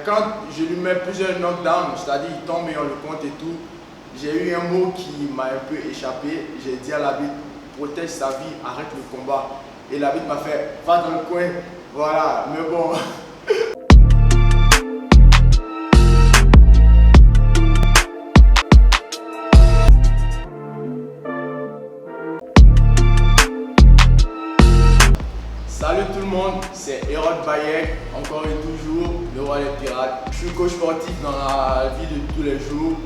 Quand je lui mets plusieurs knockdowns, c'est-à-dire il tombe et on le compte et tout, j'ai eu un mot qui m'a un peu échappé. J'ai dit à l'arbitre, protège sa vie, arrête le combat. Et l'arbitre m'a fait, va dans le coin. Voilà, mais bon. Salut tout le monde, c'est Hérode Bayek, encore et toujours, le roi des pirates. Je suis coach sportif dans la vie de tous les jours.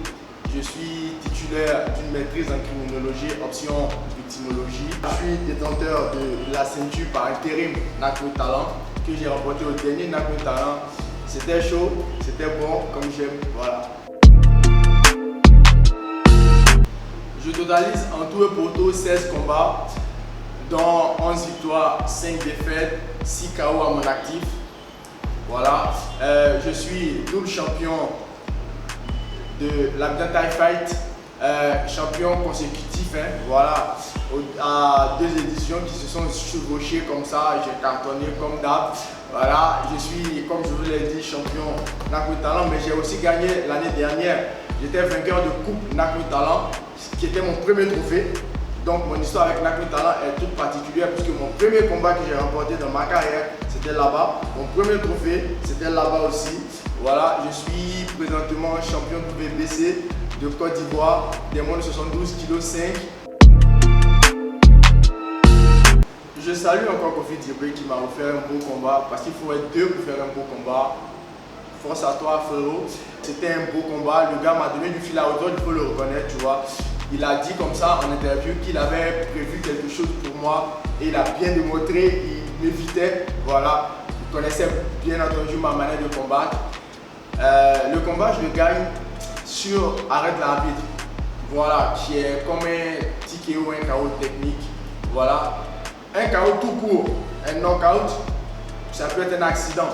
Je suis titulaire d'une maîtrise en criminologie, option victimologie. Je suis détenteur de la ceinture par intérim NACO Talent que j'ai remporté au dernier NACO Talent. C'était chaud, c'était bon, comme j'aime, voilà. Je totalise en tout et pour tout 16 combats, dont 11 victoires, 5 défaites, 6 KO à mon actif. Voilà. Je suis double champion de l'Abidjan Thai Fight, champion consécutif. Voilà. À 2 éditions qui se sont chevauchées comme ça, j'ai cartonné comme d'hab. Voilà. Je suis, comme je vous l'ai dit, champion NACO Talent, mais j'ai aussi gagné l'année dernière. J'étais vainqueur de Coupe NACO Talent, qui était mon premier trophée. Donc mon histoire avec NACO Talent est toute particulière puisque mon premier combat que j'ai remporté dans ma carrière, c'était là-bas. Mon premier trophée, c'était là-bas aussi. Voilà, je suis présentement champion WBC de Côte d'Ivoire, des moins de 72 kg 5. Je salue encore Kofi Dibé qui m'a offert un beau combat parce qu'il faut être deux pour faire un beau combat. Force à toi frérot, c'était un beau combat. Le gars m'a donné du fil à retordre, il faut le reconnaître, tu vois. Il a dit comme ça en interview qu'il avait prévu quelque chose pour moi et il a bien démontré, il m'évitait, voilà. Il connaissait bien entendu ma manière de combattre. Le combat, je le gagne sur arrêt de l'arbitre, voilà, qui est comme un TKO, un KO technique, voilà. Un KO tout court, un knockout, ça peut être un accident,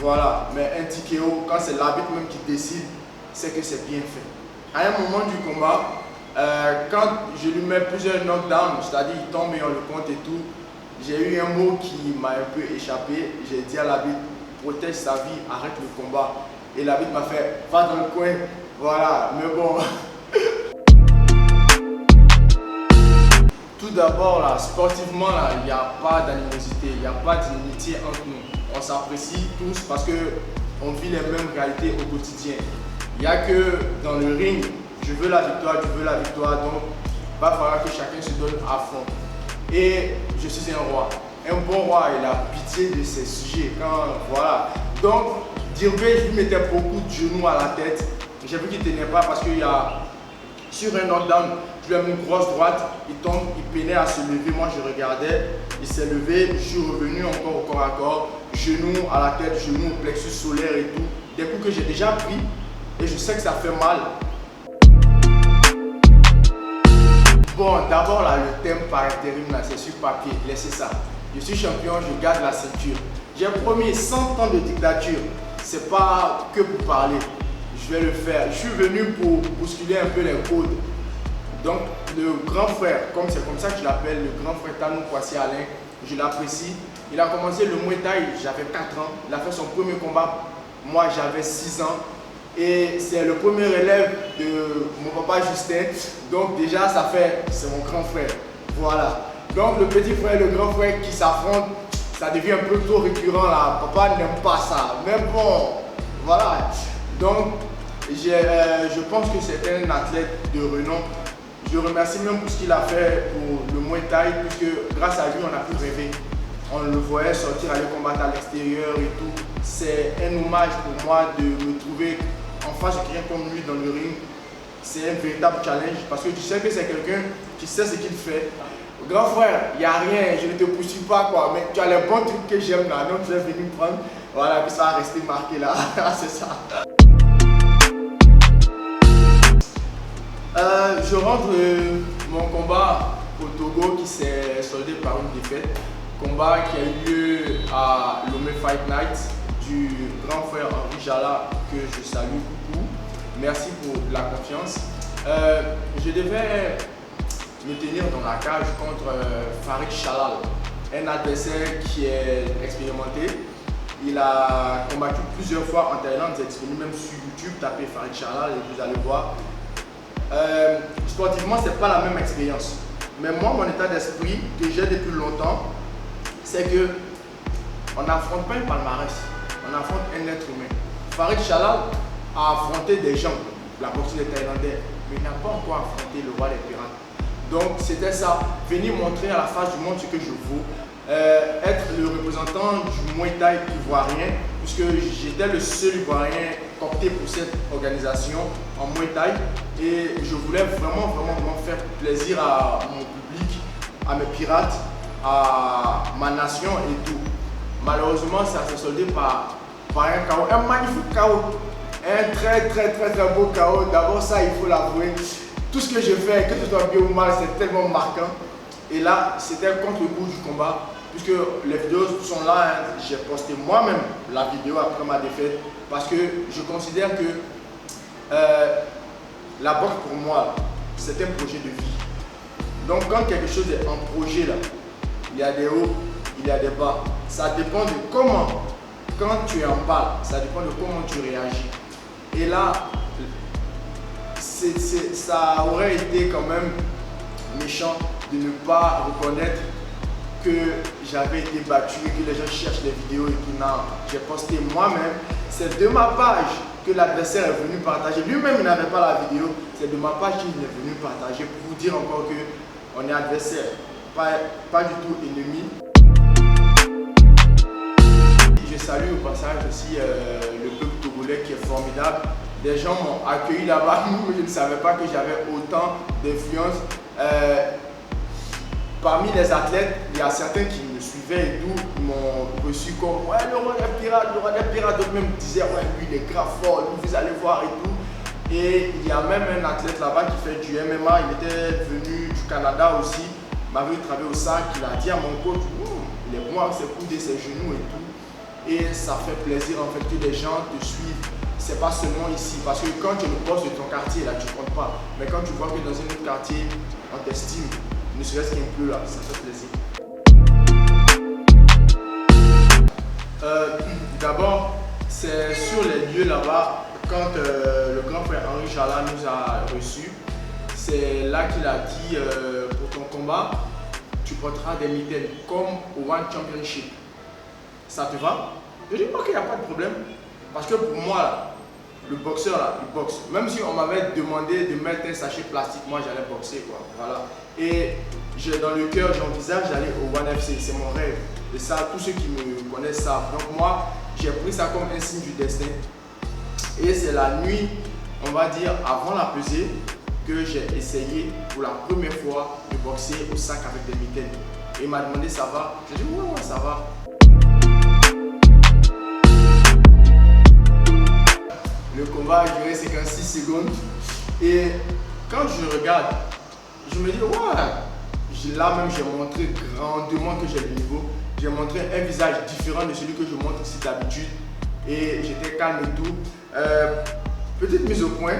voilà. Mais un TKO, quand c'est l'arbitre même qui décide, c'est que c'est bien fait. À un moment du combat, quand je lui mets plusieurs knockdowns, c'est-à-dire il tombe et on le compte et tout, j'ai eu un mot qui m'a un peu échappé. J'ai dit à l'arbitre, protège sa vie, arrête le combat. Et l'arbitre m'a fait, va dans le coin. Voilà, mais bon. Tout d'abord, là, sportivement, là, il n'y a pas d'animosité, il n'y a pas d'inimitié entre nous. On s'apprécie tous parce qu'on vit les mêmes réalités au quotidien. Il n'y a que dans le ring, je veux la victoire, tu veux la victoire, donc il va falloir que chacun se donne à fond. Et je suis un roi. Un bon roi, il a pitié de ses sujets. Voilà. Donc, Dibé, je lui mettais beaucoup de genoux à la tête. J'ai vu qu'il ne tenait pas parce qu'il y a, sur un knockdown, je lui ai mis une grosse droite, il tombe, il peinait à se lever. Moi, je regardais, il s'est levé, je suis revenu encore au corps à corps, genoux à la tête, genoux au plexus solaire et tout. Des coups que j'ai déjà pris et je sais que ça fait mal. Bon, d'abord là, le thème par intérim, c'est sur papier, laissez ça. Je suis champion, je garde la ceinture. J'ai promis 100 ans de dictature, c'est pas que pour parler, je vais le faire. Je suis venu pour bousculer un peu les codes. Donc, le grand frère, comme c'est comme ça que je l'appelle, le grand frère Tanou Kwasi Alain, je l'apprécie. Il a commencé le Muay Thai, j'avais 4 ans. Il a fait son premier combat, moi j'avais 6 ans. Et c'est le premier élève de mon papa Justin. Donc déjà, c'est mon grand frère. Voilà. Donc le petit frère et le grand frère qui s'affrontent, ça devient un peu trop récurrent là. Papa n'aime pas ça. Mais bon, voilà. Donc, je pense que c'est un athlète de renom. Je remercie même pour ce qu'il a fait pour le Muay Thai, puisque grâce à lui, on a pu rêver. On le voyait sortir, aller combattre à l'extérieur et tout. C'est un hommage pour moi de me trouver en face de quelqu'un comme lui dans le ring. C'est un véritable challenge parce que tu sais que c'est quelqu'un qui sait ce qu'il fait. Grand frère, il n'y a rien, je ne te poursuis pas quoi, mais tu as les bons trucs que j'aime là, donc tu es venu me prendre. Voilà, puis ça va rester marqué là, c'est ça. Je rentre mon combat au Togo qui s'est soldé par une défaite. Combat qui a eu lieu à Lomé Fight Night du grand frère Henri Jala que je salue beaucoup. Merci pour la confiance. Je devais me tenir dans la cage contre Farid Chalal, un adversaire qui est expérimenté, Il a combattu plusieurs fois en Thaïlande, c'est disponible même sur YouTube, tapez Farid Chalal et vous allez voir. Sportivement, c'est pas la même expérience. Mais moi, mon état d'esprit que j'ai depuis longtemps, c'est que on n'affronte pas un palmarès, on affronte un être humain. Farid Chalal a affronté des gens, la boxe des Thaïlandais, mais il n'a pas encore affronté le roi des pirates. Donc c'était ça, venir montrer à la face du monde ce que je vaux, être le représentant du Muay Thai ivoirien, puisque j'étais le seul ivoirien opté pour cette organisation en Muay Thai, et je voulais vraiment faire plaisir à mon public, à mes pirates, à ma nation et tout. Malheureusement, ça s'est soldé par un chaos, un magnifique chaos, un très beau chaos. D'abord ça, il faut l'avouer. Tout ce que je fais, que ce soit bien ou mal, c'est tellement marquant. Et là, c'était contre le cours du combat, puisque les vidéos sont là. Hein. J'ai posté moi-même la vidéo après ma défaite, parce que je considère que la boxe pour moi, c'est un projet de vie. Donc quand quelque chose est en projet là, il y a des hauts, il y a des bas. Ça dépend de comment, quand tu en parles, ça dépend de comment tu réagis. Et là, ça aurait été quand même méchant de ne pas reconnaître que j'avais été battu et que les gens cherchent les vidéos et tout. Non, j'ai posté moi-même. C'est de ma page que l'adversaire est venu partager. Lui-même, il n'avait pas la vidéo. C'est de ma page qu'il est venu partager pour vous dire encore qu'on est adversaire, pas du tout ennemi. Je salue au passage aussi le peuple togolais qui est formidable. Des gens m'ont accueilli là-bas, mais je ne savais pas que j'avais autant d'influence. Parmi les athlètes, il y a certains qui me suivaient et tout, ils m'ont reçu comme ouais, le roi des pirates, d'autres même me disaient ouais, lui il est grave fort, lui vous allez voir et tout. Et il y a même un athlète là-bas qui fait du MMA, il était venu du Canada aussi, m'avait travaillé au sac, il a dit à mon coach, il est bon avec ses coudes et ses genoux et tout. Et ça fait plaisir en fait que les gens te suivent. C'est pas seulement ici, parce que quand tu es le boss de ton quartier, là tu comptes pas. Mais quand tu vois que dans un autre quartier, on t'estime, ne serait-ce qu'un peu là, ça fait plaisir. D'abord, c'est sur les lieux là-bas, quand le grand frère Henri Chalal nous a reçus, c'est là qu'il a dit pour ton combat, tu porteras des mitaines comme au One Championship. Ça te va? Je dis ok, il n'y a pas de problème. Parce que pour moi, là, le boxeur, là, il boxe. Même si on m'avait demandé de mettre un sachet plastique, moi j'allais boxer, quoi. Voilà. Et dans le cœur, j'envisage d'aller au One FC. C'est mon rêve. Et ça, tous ceux qui me connaissent savent. Donc moi, j'ai pris ça comme un signe du destin. Et c'est la nuit, on va dire, avant la pesée, que j'ai essayé pour la première fois de boxer au sac avec des mitaines. Et il m'a demandé ça va. J'ai dit ouais, ça va. Le combat a duré 56 secondes et quand je regarde, je me dis ouais, là même j'ai montré grandement que j'ai le niveau. J'ai montré un visage différent de celui que je montre ici d'habitude et j'étais calme et tout. Petite mise au point,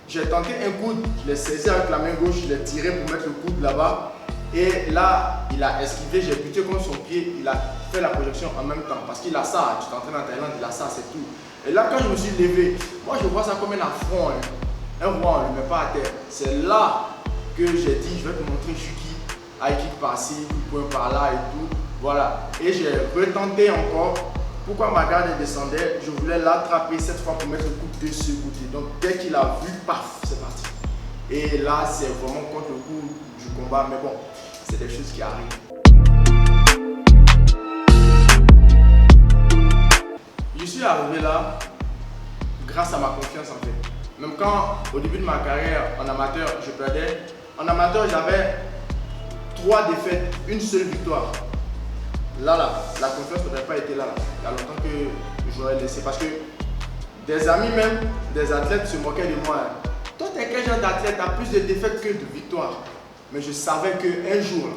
j'ai tenté un coude, je l'ai saisi avec la main gauche, je l'ai tiré pour mettre le coude là-bas et là il a esquivé, j'ai buté contre son pied, il a fait la projection en même temps parce qu'il a ça, tu t'entraînes en Thaïlande, il a ça, c'est tout. Et là, quand je me suis levé, moi je vois ça comme un affront. Hein. Un roi, on ne le met pas à terre. C'est là que j'ai dit, je vais te montrer je suis qui. High kick par-ci, point par-là et tout. Voilà. Et j'ai retenté encore. Pourquoi ma garde descendait? Je voulais l'attraper cette fois pour mettre le coup de ce côté. Donc dès qu'il a vu, paf, c'est parti. Et là, c'est vraiment contre le coup du combat. Mais bon, c'est des choses qui arrivent. Je suis arrivé là grâce à ma confiance en fait. Même quand au début de ma carrière en amateur je perdais, en amateur j'avais 3 défaites, une seule victoire. Là, la confiance n'aurait pas été là. Il y a longtemps que j'aurais laissé parce que des amis même, des athlètes se moquaient de moi. Toi t'es quel genre d'athlète, t'as plus de défaites que de victoires. Mais je savais qu'un jour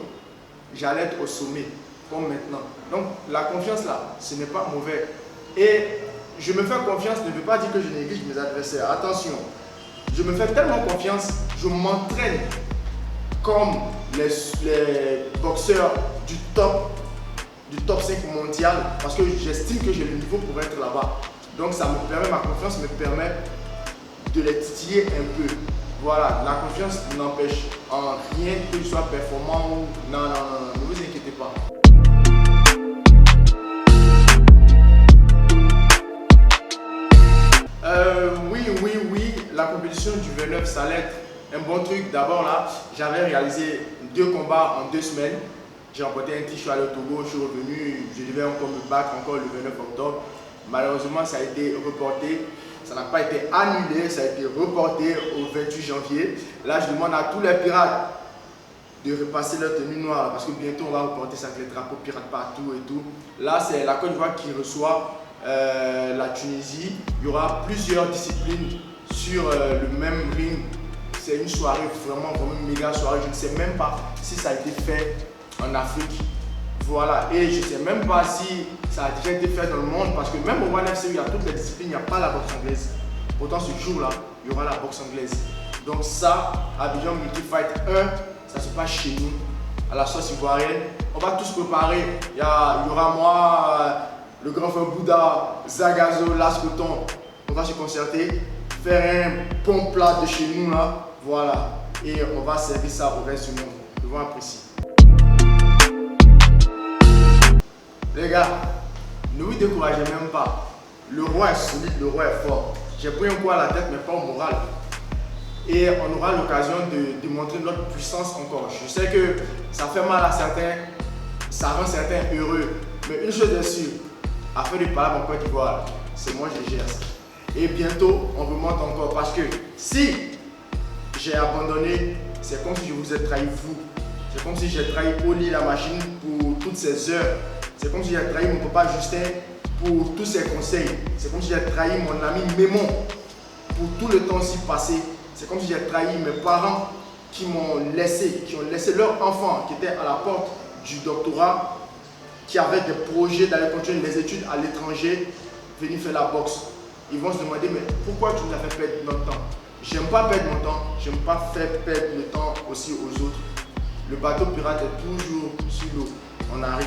j'allais être au sommet comme maintenant. Donc la confiance là, ce n'est pas mauvais. Et je me fais confiance ne veut pas dire que je néglige mes adversaires. Attention, je me fais tellement confiance, je m'entraîne comme les boxeurs du top du top 5 mondial parce que j'estime que j'ai le niveau pour être là-bas. Donc ça me permet, ma confiance me permet de les titiller un peu. Voilà, la confiance n'empêche en rien que je sois performant ou non, ne vous inquiétez pas. Oui, la compétition du V9, ça allait être un bon truc. D'abord là, j'avais réalisé 2 combats en 2 semaines. J'ai remporté un titre, je suis allé au Togo, je suis revenu, je devais encore me battre encore le 29 octobre. Malheureusement, ça a été reporté. Ça n'a pas été annulé, ça a été reporté au 28 janvier. Là, je demande à tous les pirates de repasser leur tenue noire parce que bientôt on va reporter ça avec les drapeaux pirates partout et tout. Là, c'est la Côte d'Ivoire qui reçoit la Tunisie. Il y aura plusieurs disciplines sur le même ring. C'est une soirée vraiment une méga soirée. Je ne sais même pas si ça a été fait en Afrique. Voilà, et je ne sais même pas si ça a déjà été fait dans le monde parce que même au One FC, il y a toutes les disciplines, il n'y a pas la boxe anglaise. Pourtant, ce jour-là, il y aura la boxe anglaise. Donc ça, Abidjan Multi Fight 1, ça se passe chez nous, à la sauce ivoirienne. On va tous préparer. Il y aura moi, le grand frère Bouddha, Zagazo, Lascoton. On va se concerter, faire un bon plat de chez nous là. Voilà, et on va servir ça au reste du monde. Ils vont apprécier. Les gars, ne vous découragez même pas. Le roi est solide, le roi est fort. J'ai pris un coup à la tête, mais pas au moral. Et on aura l'occasion de démontrer notre puissance encore. Je sais que ça fait mal à certains, ça rend certains heureux. Mais une chose est sûre, afin de parler à mon Côte d'Ivoire, c'est moi je gère ça. Et bientôt, on remonte encore. Parce que si j'ai abandonné, c'est comme si je vous ai trahi vous. C'est comme si j'ai trahi Oli la machine pour toutes ces heures. C'est comme si j'ai trahi mon papa Justin pour tous ses conseils. C'est comme si j'ai trahi mon ami Mémon pour tout le temps-ci passé. C'est comme si j'ai trahi mes parents qui m'ont laissé, qui ont laissé leur enfant qui était à la porte du doctorat, qui avait des projets d'aller continuer les études à l'étranger, venir faire la boxe. Ils vont se demander, mais pourquoi tu nous as fait perdre notre temps? J'aime pas perdre mon temps, j'aime pas faire perdre le temps aussi aux autres. Le bateau pirate est toujours sur l'eau. On arrive.